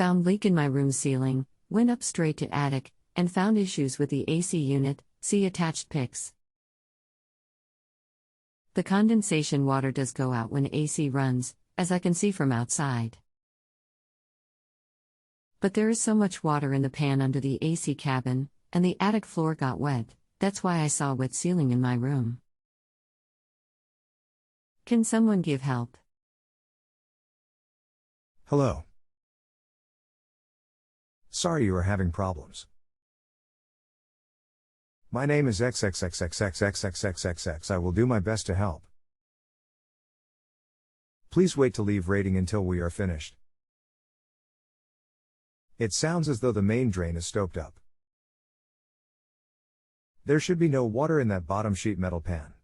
Found leak in my room ceiling, went up straight to attic, and found issues with the AC unit, see attached pics. The condensation water does go out when AC runs, as I can see from outside. But there is so much water in the pan under the AC cabin, and the attic floor got wet, that's why I saw wet ceiling in my room. Can someone give help? Hello. Sorry you are having problems. My name is XXXXX I will do my best to help. Please wait to leave rating until we are finished. It sounds as though the main drain is stoped up. There should be no water in that bottom sheet metal pan.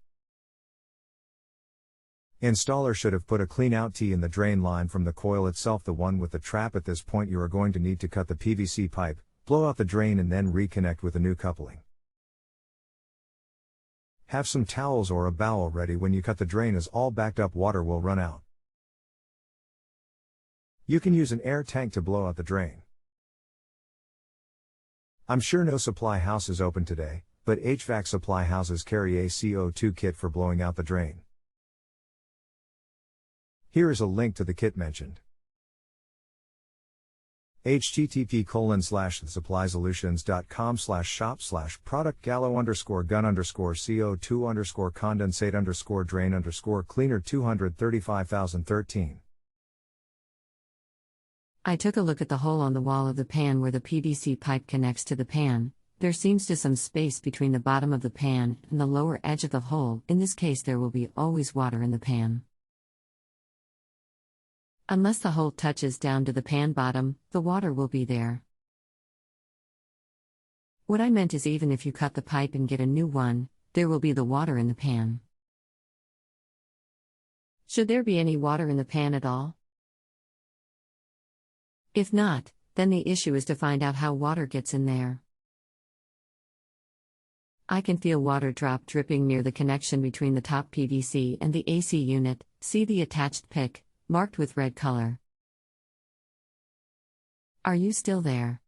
Installer should have put a clean out T in the drain line from the coil itself, the one with the trap. At this point you are going to need to cut the PVC pipe, blow out the drain and then reconnect with a new coupling. Have some towels or a bowel ready when you cut the drain, as all backed up water will run out. You can use an air tank to blow out the drain. I'm sure no supply house is open today, but HVAC supply houses carry a CO2 kit for blowing out the drain. Here is a link to the kit mentioned. http://suppliesolutions.com/shop/product-gallo_gun_CO2_drain_cleaner 235,013. I took a look at the hole on the wall of the pan where the PVC pipe connects to the pan. There seems to some space between the bottom of the pan and the lower edge of the hole. In this case there will be always water in the pan. Unless the hole touches down to the pan bottom, the water will be there. What I meant is, even if you cut the pipe and get a new one, there will be the water in the pan. Should there be any water in the pan at all? If not, then the issue is to find out how water gets in there. I can feel water drop dripping near the connection between the top PVC and the AC unit. See the attached pic, marked with red color. Are you still there?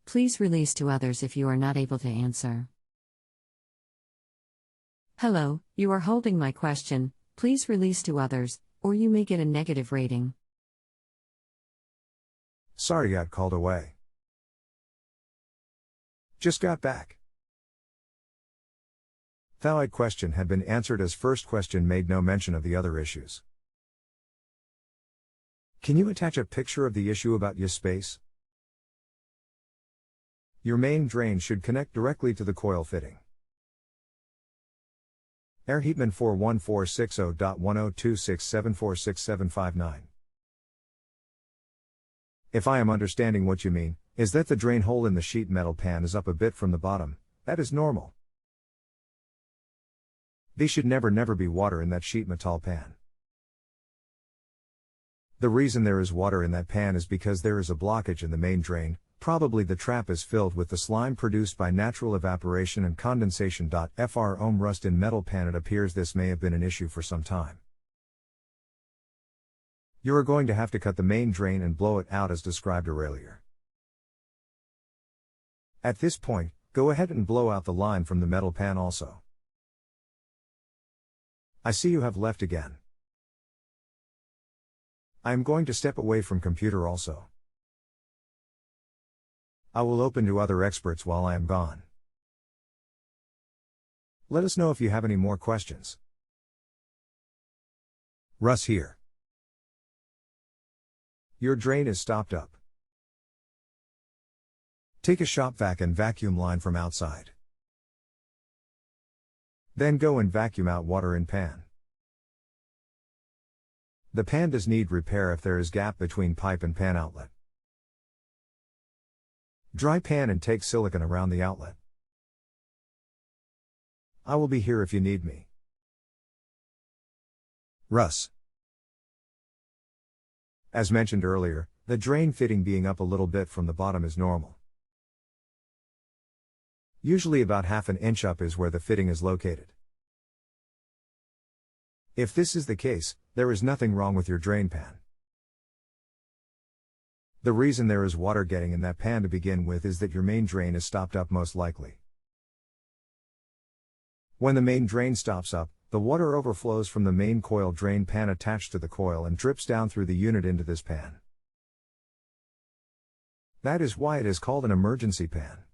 Please release to others if you are not able to answer. Hello, you are holding my question. Please release to others, or you may get a negative rating. Sorry, got called away. Just got back. Thalite question had been answered, as first question made no mention of the other issues. Can you attach a picture of the issue about your space? Your main drain should connect directly to the coil fitting. airheatman 41460.1026746759. If I am understanding what you mean, is that the drain hole in the sheet metal pan is up a bit from the bottom. That is normal. There should never be water in that sheet metal pan. The reason there is water in that pan is because there is a blockage in the main drain. Probably the trap is filled with the slime produced by natural evaporation and condensation. Fr rust in metal pan. It appears this may have been an issue for some time. You are going to have to cut the main drain and blow it out as described earlier. At this point, go ahead and blow out the line from the metal pan also. I see you have left again. I am going to step away from computer also. I will open to other experts while I am gone. Let us know if you have any more questions. Russ here. Your drain is stopped up. Take a shop vac and vacuum line from outside. Then go and vacuum out water in pan. The pan does need repair if there is gap between pipe and pan outlet. Dry pan and take silicone around the outlet. I will be here if you need me. Russ. As mentioned earlier, the drain fitting being up a little bit from the bottom is normal. Usually about ½ inch up is where the fitting is located. If this is the case, there is nothing wrong with your drain pan. The reason there is water getting in that pan to begin with is that your main drain is stopped up most likely. When the main drain stops up, the water overflows from the main coil drain pan attached to the coil and drips down through the unit into this pan. That is why it is called an emergency pan.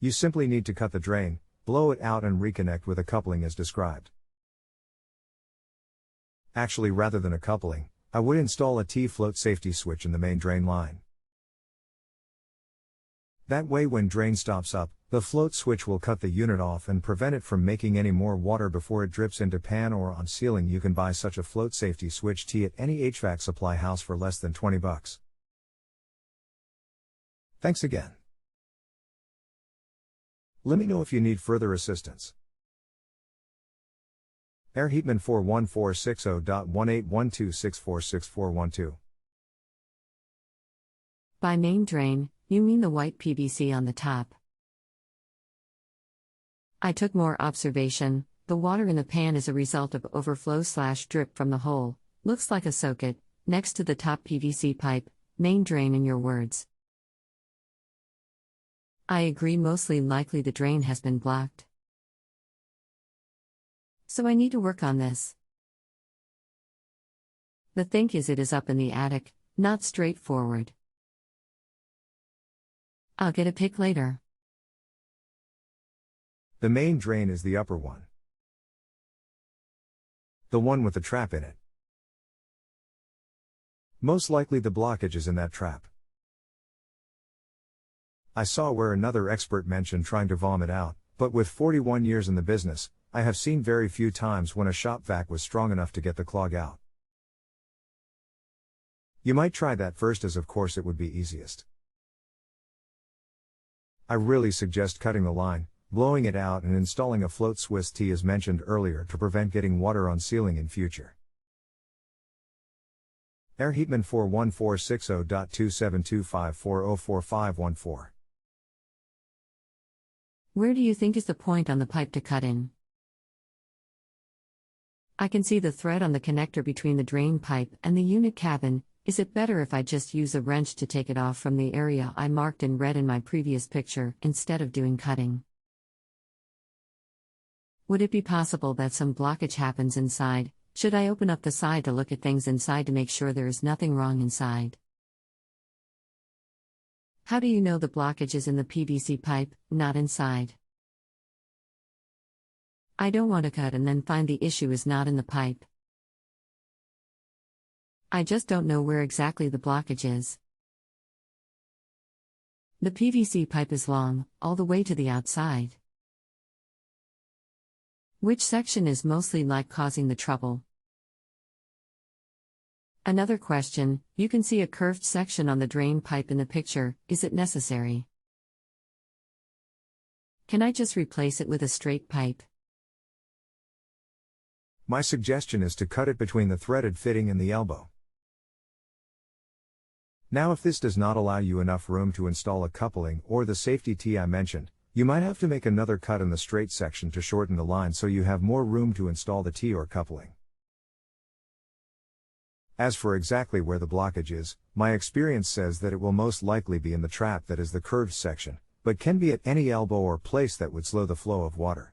You simply need to cut the drain, blow it out and reconnect with a coupling as described. Actually, rather than a coupling, I would install a T-float safety switch in the main drain line. That way when drain stops up, the float switch will cut the unit off and prevent it from making any more water before it drips into pan or on ceiling. You can buy such a float safety switch T at any HVAC supply house for less than $20. Thanks again. Let me know if you need further assistance. airheatman 41460.1812646412. By main drain, you mean the white PVC on the top. I took more observation. The water in the pan is a result of overflow/drip from the hole, looks like a socket, next to the top PVC pipe, main drain in your words. I agree, mostly likely the drain has been blocked. So I need to work on this. The thing is, it is up in the attic, not straightforward. I'll get a pic later. The main drain is the upper one. The one with the trap in it. Most likely the blockage is in that trap. I saw where another expert mentioned trying to vomit out, but with 41 years in the business, I have seen very few times when a shop vac was strong enough to get the clog out. You might try that first, as of course it would be easiest. I really suggest cutting the line, blowing it out and installing a float Swiss T as mentioned earlier to prevent getting water on ceiling in future. airheatman 41460.2725404514. Where do you think is the point on the pipe to cut in? I can see the thread on the connector between the drain pipe and the unit cabin. Is it better if I just use a wrench to take it off from the area I marked in red in my previous picture, instead of doing cutting? Would it be possible that some blockage happens inside? Should I open up the side to look at things inside to make sure there is nothing wrong inside? How do you know the blockage is in the PVC pipe, not inside? I don't want to cut and then find the issue is not in the pipe. I just don't know where exactly the blockage is. The PVC pipe is long, all the way to the outside. Which section is mostly causing the trouble? Another question, you can see a curved section on the drain pipe in the picture. Is it necessary? Can I just replace it with a straight pipe? My suggestion is to cut it between the threaded fitting and the elbow. Now, if this does not allow you enough room to install a coupling or the safety T I mentioned, you might have to make another cut in the straight section to shorten the line so you have more room to install the T or coupling. As for exactly where the blockage is, my experience says that it will most likely be in the trap that is the curved section, but can be at any elbow or place that would slow the flow of water.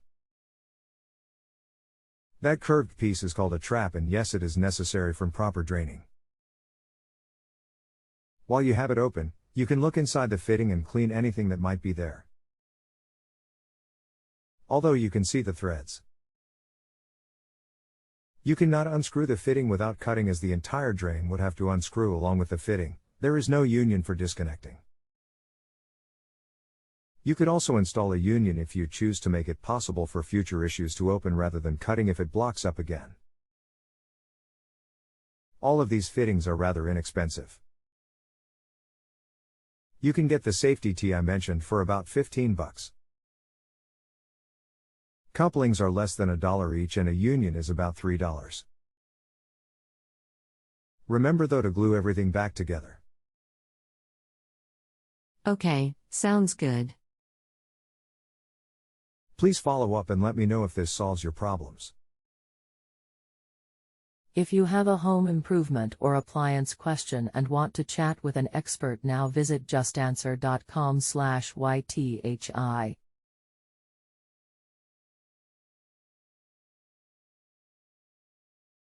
That curved piece is called a trap, and yes, it is necessary from proper draining. While you have it open, you can look inside the fitting and clean anything that might be there. Although you can see the threads. You cannot unscrew the fitting without cutting, as the entire drain would have to unscrew along with the fitting. There is no union for disconnecting. You could also install a union if you choose to make it possible for future issues to open rather than cutting if it blocks up again. All of these fittings are rather inexpensive. You can get the safety T I mentioned for about $15. Couplings are less than $1 each and a union is about $3. Remember though to glue everything back together. Okay, sounds good. Please follow up and let me know if this solves your problems. If you have a home improvement or appliance question and want to chat with an expert, now visit justanswer.com/YTHI.